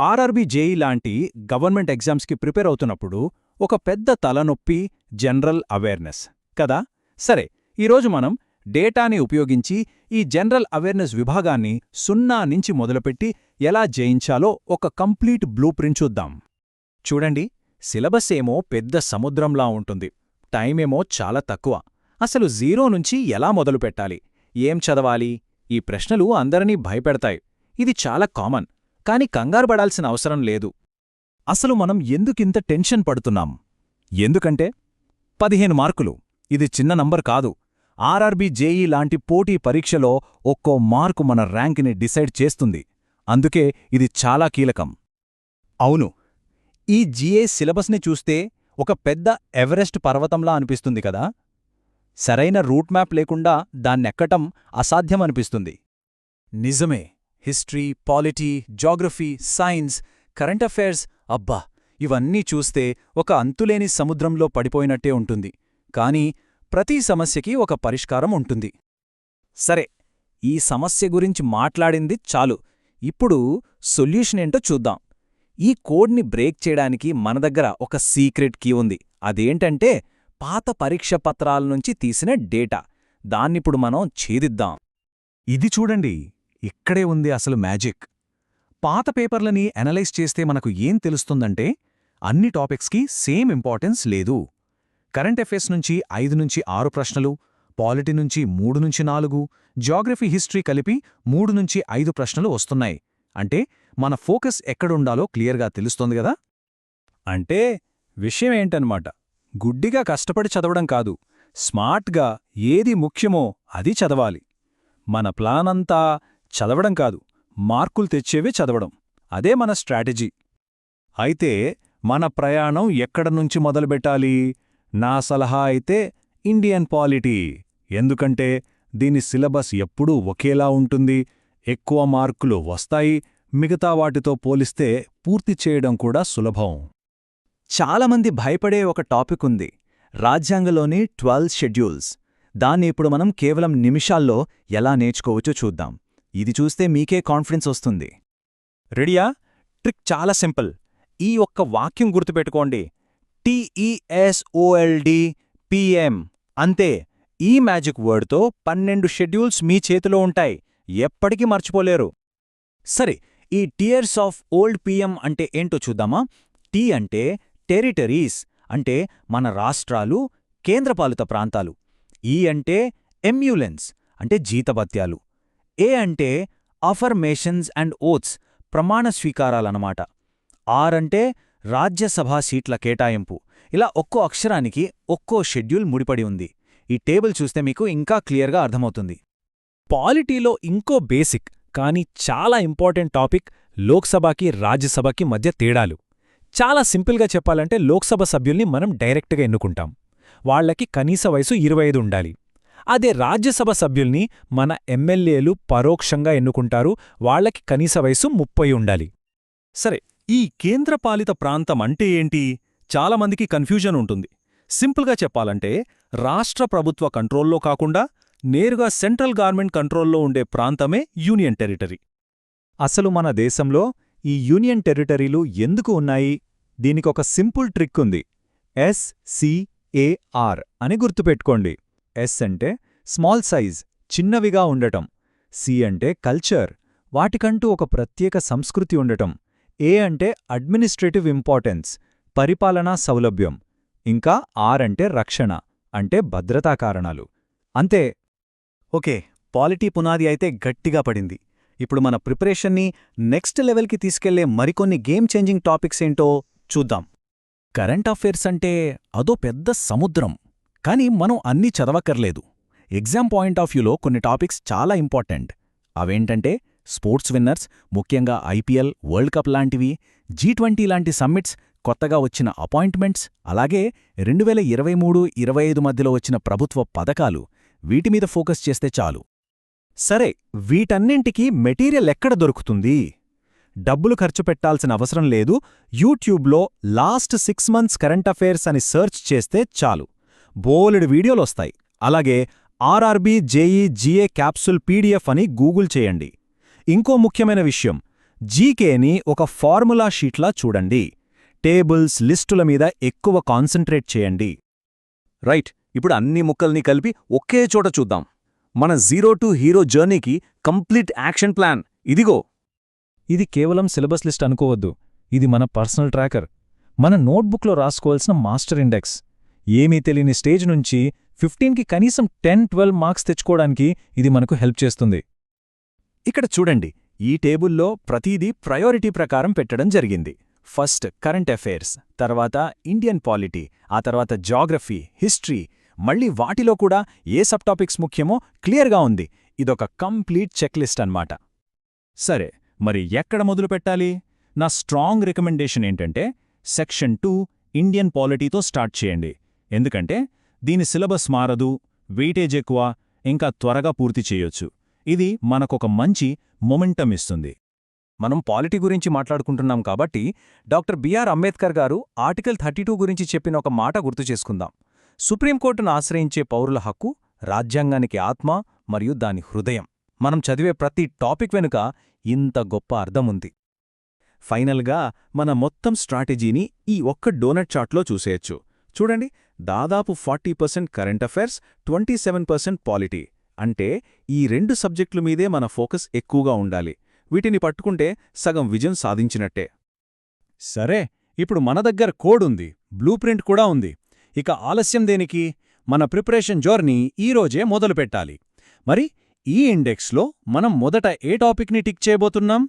RRB JEE లాంటి government ఎగ్జామ్స్కి prepare అవుతున్నప్పుడు ఒక పెద్ద తలనొప్పి జనరల్ అవేర్నెస్ కదా. సరే, ఈరోజు మనం డేటాని ఉపయోగించి ఈ జనరల్ అవేర్నెస్ విభాగాన్ని 0 నుంచి మొదలుపెట్టి ఎలా జయించాలో ఒక కంప్లీట్ బ్లూ ప్రింట్ చూద్దాం. చూడండి, సిలబస్ ఏమో పెద్ద సముద్రంలా ఉంటుంది, టైమేమో చాలా తక్కువ. అసలు 0 నుంచి ఎలా మొదలుపెట్టాలి, ఏం చదవాలి, ఈ ప్రశ్నలు అందరినీ భయపెడతాయి. ఇది చాలా కామన్, కాని కంగారుపడాల్సిన అవసరం లేదు. అసలు మనం ఎందుకింత టెన్షన్ పడుతున్నాం? ఎందుకంటే 15 మార్కులు ఇది చిన్న నంబర్ కాదు. ఆర్ఆర్బీ జేఈ లాంటి పోటీ పరీక్షలో ఒక్కో మార్కు మన ర్యాంక్ని డిసైడ్ చేస్తుంది. అందుకే ఇది చాలా కీలకం. అవును, ఈ జీఏ సిలబస్ని చూస్తే ఒక పెద్ద ఎవరెస్ట్ పర్వతంలా అనిపిస్తుంది కదా. సరైన రూట్ మ్యాప్ లేకుండా దాన్నెక్కటం అసాధ్యమనిపిస్తుంది. నిజమే, history, polity, geography, science, current affairs, అబ్బా, ఇవన్నీ చూస్తే ఒక అంతులేని సముద్రంలో పడిపోయినట్టే ఉంటుంది. కానీ ప్రతి సమస్యకి ఒక పరిష్కారం ఉంటుంది. సరే, ఈ సమస్య గురించి మాట్లాడింది చాలు. ఇప్పుడు సొల్యూషన్ ఏంటో చూద్దాం. ఈ కోడ్ని బ్రేక్ చేయడానికి మన దగ్గర ఒక సీక్రెట్ కీ ఉంది. అదేంటంటే పాత పరీక్ష పత్రాల నుంచి తీసిన డేటా. దాన్నిప్పుడు మనం ఛేదిద్దాం. ఇది చూడండి, ఇక్కడే ఉంది అసలు మ్యాజిక్. పాత పేపర్లని అనలైజ్ చేస్తే మనకు ఏం తెలుస్తుందంటే అన్ని టాపిక్స్కి సేమ్ ఇంపార్టెన్స్ లేదు. కరెంట్ అఫైర్స్ నుంచి 5 నుంచి 6 ప్రశ్నలు, పాలిటీ నుంచి 3 నుంచి 4, జాగ్రఫీ, హిస్టరీ కలిపి 3 నుంచి 5 ప్రశ్నలు వస్తున్నాయి. అంటే మన ఫోకస్ ఎక్కడుండాలో క్లియర్గా తెలుస్తోంది గదా. అంటే విషయం ఏంటన్నమాట, గుడ్డిగా కష్టపడి చదవడం కాదు, స్మార్ట్గా ఏది ముఖ్యమో అది చదవాలి. మన ప్లానంతా చదవడం కాదు, మార్కులు తెచ్చేవే చదవడం. అదే మన స్ట్రాటజీ. అయితే మన ప్రయాణం ఎక్కడ నుంచి మొదలుపెట్టాలి? నా సలహా అయితే ఇండియన్ పాలిటీ. ఎందుకంటే దీని సిలబస్ ఎప్పుడూ ఒకేలా ఉంటుంది, ఎక్కువ మార్కులు వస్తాయి, మిగతా వాటితో పోలిస్తే పూర్తి చేయడం కూడా సులభం. చాలామంది భయపడే ఒక టాపిక్ ఉంది, రాజ్యాంగంలోని 12 షెడ్యూల్స్. దాన్ని ఇప్పుడు మనం కేవలం నిమిషాల్లో ఎలా నేర్చుకోవచ్చో చూద్దాం. ఇది చూస్తే మీకే కాన్ఫిడెన్స్ వస్తుంది. రెడీయా? ట్రిక్ చాలా సింపుల్. ఈ ఒక్క వాక్యం గుర్తుపెట్టుకోండి, TESOLD-PM. అంతే. ఈ మ్యాజిక్ వర్డ్తో 12 షెడ్యూల్స్ మీ చేతిలో ఉంటాయి, ఎప్పటికీ మర్చిపోలేరు. సరే, ఈ టియర్స్ ఆఫ్ ఓల్డ్ PM అంటే ఏంటో చూద్దామా. టీ అంటే టెరిటరీస్, అంటే మన రాష్ట్రాలు, కేంద్రపాలిత ప్రాంతాలు. ఈ అంటే ఎమ్యులెన్స్, అంటే జీతభత్యాలు. ఏ అంటే అఫర్మేషన్స్ అండ్ ఓత్స్, ప్రమాణ స్వీకారాలన్నమాట. ఆర్ అంటే రాజ్యసభా సీట్ల కేటాయింపు. ఇలా ఒక్కో అక్షరానికి ఒక్కో షెడ్యూల్ ముడిపడి ఉంది. ఈ టేబుల్ చూస్తే మీకు ఇంకా క్లియర్గా అర్థమవుతుంది. పాలిటీలో ఇంకో బేసిక్ కానీ చాలా ఇంపార్టెంట్ టాపిక్ లోక్సభకి, రాజ్యసభకి మధ్య తేడాలు. చాలా సింపుల్గా చెప్పాలంటే లోక్సభ సభ్యుల్ని మనం డైరెక్ట్గా ఎన్నుకుంటాం, వాళ్లకి కనీస వయసు 25 ఉండాలి. అదే రాజ్యసభ సభ్యుల్ని మన ఎమ్మెల్యేలు పరోక్షంగా ఎన్నుకుంటారు, వాళ్లకి కనీస వయసు 30 ఉండాలి. సరే, ఈ కేంద్రపాలిత ప్రాంతం అంటే ఏంటి? చాలామందికి కన్ఫ్యూజన్ ఉంటుంది. సింపుల్గా చెప్పాలంటే రాష్ట్ర ప్రభుత్వ కంట్రోల్లో కాకుండా నేరుగా సెంట్రల్ గవర్నమెంట్ కంట్రోల్లో ఉండే ప్రాంతమే యూనియన్ టెరిటరీ. అసలు మన దేశంలో ఈ యూనియన్ టెరిటరీలు ఎందుకు ఉన్నాయి? దీనికొక సింపుల్ ట్రిక్ ఉంది. SCAR అని గుర్తుపెట్టుకోండి. S అంటే స్మాల్ సైజ్, చిన్నవిగా ఉండటం. C అంటే కల్చర్, వాటికంటూ ఒక ప్రత్యేక సంస్కృతి ఉండటం. A అంటే అడ్మినిస్ట్రేటివ్ ఇంపార్టెన్స్, పరిపాలనా సౌలభ్యం. ఇంకా R అంటే రక్షణ, అంటే భద్రతా కారణాలు. అంతే. ఓకే, పాలిటీ పునాది అయితే గట్టిగా పడింది. ఇప్పుడు మన ప్రిపరేషన్ని నెక్స్ట్ లెవెల్కి తీసుకెళ్లే మరికొన్ని గేమ్ చేంజింగ్ టాపిక్స్ ఏంటో చూద్దాం. కరెంట్ అఫైర్స్ అంటే అదో పెద్ద సముద్రం, కానీ మనం అన్నీ చదవక్కర్లేదు. ఎగ్జామ్ పాయింట్ ఆఫ్ వ్యూలో కొన్ని టాపిక్స్ చాలా ఇంపార్టెంట్. అవేంటంటే స్పోర్ట్స్ విన్నర్స్, ముఖ్యంగా IPL, వరల్డ్ కప్ లాంటివి, G20 లాంటి సమ్మిట్స్, కొత్తగా వచ్చిన అపాయింట్మెంట్స్, అలాగే 2023-25 మధ్యలో వచ్చిన ప్రభుత్వ పథకాలు. వీటిమీద ఫోకస్ చేస్తే చాలు. సరే, వీటన్నింటికీ మెటీరియల్ ఎక్కడ దొరుకుతుంది? డబ్బులు ఖర్చు పెట్టాల్సిన అవసరం లేదు. యూట్యూబ్లో లాస్ట్ 6 months కరెంట్ అఫైర్స్ అని సెర్చ్ చేస్తే చాలు, బోలెడు వీడియోలొస్తాయి. అలాగే RRB JEE GA capsule PDF అని గూగుల్ చేయండి. ఇంకో ముఖ్యమైన విషయం, జీకేని ఒక ఫార్ములా షీట్లా చూడండి. టేబుల్స్, లిస్టుల మీద ఎక్కువ కాన్సంట్రేట్ చేయండి. రైట్, ఇప్పుడు అన్ని ముక్కల్ని కలిపి ఒకే చోట చూద్దాం. మన జీరో టు హీరో జర్నీకి కంప్లీట్ యాక్షన్ ప్లాన్ ఇదిగో. ఇది కేవలం సిలబస్ లిస్ట్ అనుకోవద్దు. ఇది మన పర్సనల్ ట్రాకర్, మన నోట్బుక్లో రాసుకోవాల్సిన మాస్టర్ ఇండెక్స్. ఏమీ తెలియని స్టేజ్ నుంచి 15కి కనీసం 10-12 మార్క్స్ తెచ్చుకోవడానికి ఇది మనకు హెల్ప్ చేస్తుంది. ఇక్కడ చూడండి, ఈ టేబుల్లో ప్రతిదీ ప్రయారిటీ ప్రకారం పెట్టడం జరిగింది. ఫస్ట్ కరెంట్ అఫైర్స్, తర్వాత ఇండియన్ పాలిటీ, ఆ తర్వాత జాగ్రఫీ, హిస్టరీ, మళ్ళీ వాటిలో కూడా ఏ సబ్ టాపిక్స్ ముఖ్యమో క్లియర్గా ఉంది. ఇదొక కంప్లీట్ చెక్లిస్ట్ అన్నమాట. సరే, మరి ఎక్కడ మొదలు పెట్టాలి? నా స్ట్రాంగ్ రికమెండేషన్ ఏంటంటే సెక్షన్ 2 ఇండియన్ పాలిటీతో స్టార్ట్ చేయండి. ఎందుకంటే దీని సిలబస్ మారదు, వెయిటేజ్ ఎక్కువ, ఇంకా త్వరగా పూర్తి చేయొచ్చు. ఇది మనకొక మంచి మొమెంటం ఇస్తుంది. మనం పాలిటీ గురించి మాట్లాడుకుంటున్నాం కాబట్టి డాక్టర్ బిఆర్ అంబేద్కర్ గారు ఆర్టికల్ 32 గురించి చెప్పిన ఒక మాట గుర్తు చేసుకుందాం. సుప్రీంకోర్టును ఆశ్రయించే పౌరుల హక్కు రాజ్యాంగానికి ఆత్మ మరియు దాని హృదయం. మనం చదివే ప్రతి టాపిక్ వెనుక ఇంత గొప్ప అర్థముంది. ఫైనల్గా మన మొత్తం స్ట్రాటజీని ఈ ఒక్క డోనట్ చార్ట్లో చూసేయచ్చు. చూడండి, దాదాపు 40% కరెంట్ అఫైర్స్, 27% పాలిటీ. అంటే ఈ 2 సబ్జెక్టుల మీదే మన ఫోకస్ ఎక్కువగా ఉండాలి. వీటిని పట్టుకుంటే సగం విజయం సాధించినట్టే. సరే, ఇప్పుడు మన దగ్గర కోడ్ ఉంది, బ్లూ ప్రింట్ కూడా ఉంది. ఇక ఆలస్యం దేనికి? మన ప్రిపరేషన్ జర్నీ ఈరోజే మొదలుపెట్టాలి. మరి ఈ ఇండెక్స్లో మనం మొదట ఏ టాపిక్ని టిక్ చేయబోతున్నాం?